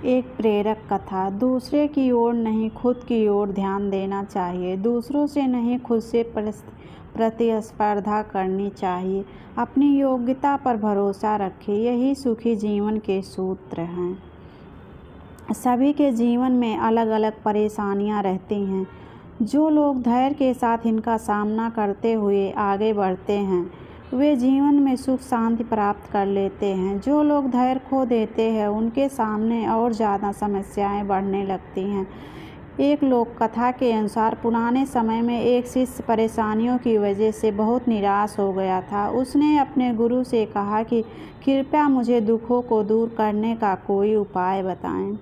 एक प्रेरक कथा। दूसरे की ओर नहीं, खुद की ओर ध्यान देना चाहिए। दूसरों से नहीं, खुद से प्रतिस्पर्धा करनी चाहिए। अपनी योग्यता पर भरोसा रखें, यही सुखी जीवन के सूत्र हैं। सभी के जीवन में अलग अलग परेशानियां रहती हैं। जो लोग धैर्य के साथ इनका सामना करते हुए आगे बढ़ते हैं, वे जीवन में सुख शांति प्राप्त कर लेते हैं। जो लोग धैर्य खो देते हैं, उनके सामने और ज़्यादा समस्याएं बढ़ने लगती हैं। एक लोक कथा के अनुसार पुराने समय में एक शिष्य परेशानियों की वजह से बहुत निराश हो गया था। उसने अपने गुरु से कहा कि कृपया मुझे दुखों को दूर करने का कोई उपाय बताएं।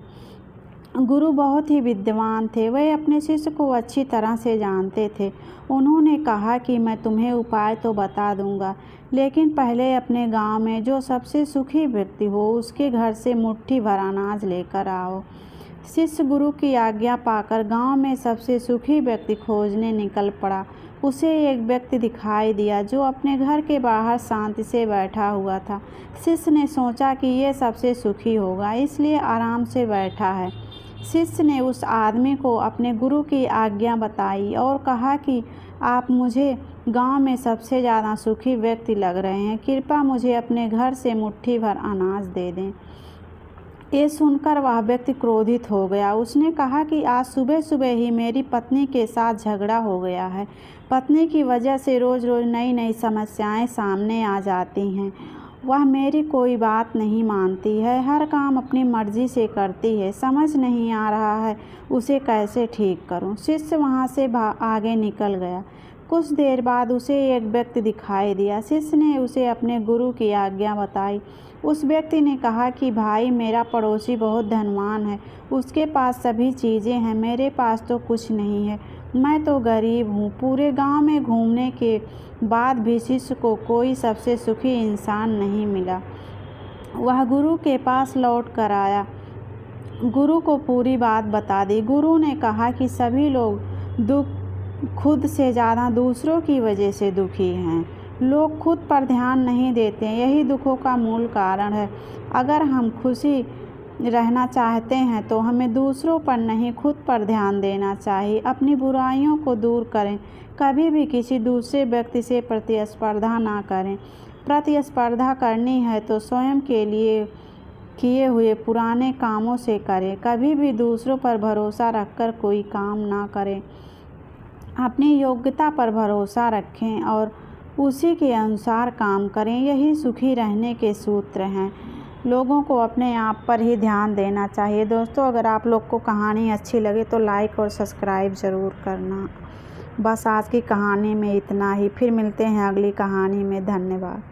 गुरु बहुत ही विद्वान थे, वे अपने शिष्य को अच्छी तरह से जानते थे। उन्होंने कहा कि मैं तुम्हें उपाय तो बता दूंगा, लेकिन पहले अपने गांव में जो सबसे सुखी व्यक्ति हो, उसके घर से मुट्ठी भर अनाज लेकर आओ। शिष्य गुरु की आज्ञा पाकर गांव में सबसे सुखी व्यक्ति खोजने निकल पड़ा। उसे एक व्यक्ति दिखाई दिया जो अपने घर के बाहर शांति से बैठा हुआ था। शिष्य ने सोचा कि यह सबसे सुखी होगा, इसलिए आराम से बैठा है। शिष्य ने उस आदमी को अपने गुरु की आज्ञा बताई और कहा कि आप मुझे गांव में सबसे ज़्यादा सुखी व्यक्ति लग रहे हैं, कृपया मुझे अपने घर से मुट्ठी भर अनाज दे दें। ये सुनकर वह व्यक्ति क्रोधित हो गया। उसने कहा कि आज सुबह सुबह ही मेरी पत्नी के साथ झगड़ा हो गया है। पत्नी की वजह से रोज़ रोज़ नई नई समस्याएं सामने आ जाती हैं। वह मेरी कोई बात नहीं मानती है, हर काम अपनी मर्जी से करती है। समझ नहीं आ रहा है उसे कैसे ठीक करूं। शिष्य वहां से आगे निकल गया। कुछ देर बाद उसे एक व्यक्ति दिखाई दिया। शिष्य ने उसे अपने गुरु की आज्ञा बताई। उस व्यक्ति ने कहा कि भाई, मेरा पड़ोसी बहुत धनवान है, उसके पास सभी चीज़ें हैं, मेरे पास तो कुछ नहीं है, मैं तो गरीब हूँ। पूरे गांव में घूमने के बाद भी शिष्य को कोई सबसे सुखी इंसान नहीं मिला। वह गुरु के पास लौट कर आया, गुरु को पूरी बात बता दी। गुरु ने कहा कि सभी लोग खुद से ज़्यादा दूसरों की वजह से दुखी हैं। लोग खुद पर ध्यान नहीं देते, यही दुखों का मूल कारण है। अगर हम खुशी रहना चाहते हैं तो हमें दूसरों पर नहीं, खुद पर ध्यान देना चाहिए। अपनी बुराइयों को दूर करें, कभी भी किसी दूसरे व्यक्ति से प्रतिस्पर्धा ना करें। प्रतिस्पर्धा करनी है तो स्वयं के लिए किए हुए पुराने कामों से करें। कभी भी दूसरों पर भरोसा रखकर कोई काम ना करें। अपनी योग्यता पर भरोसा रखें और उसी के अनुसार काम करें, यही सुखी रहने के सूत्र हैं। लोगों को अपने आप पर ही ध्यान देना चाहिए। दोस्तों, अगर आप लोग को कहानी अच्छी लगे तो लाइक और सब्सक्राइब ज़रूर करना। बस आज की कहानी में इतना ही, फिर मिलते हैं अगली कहानी में। धन्यवाद।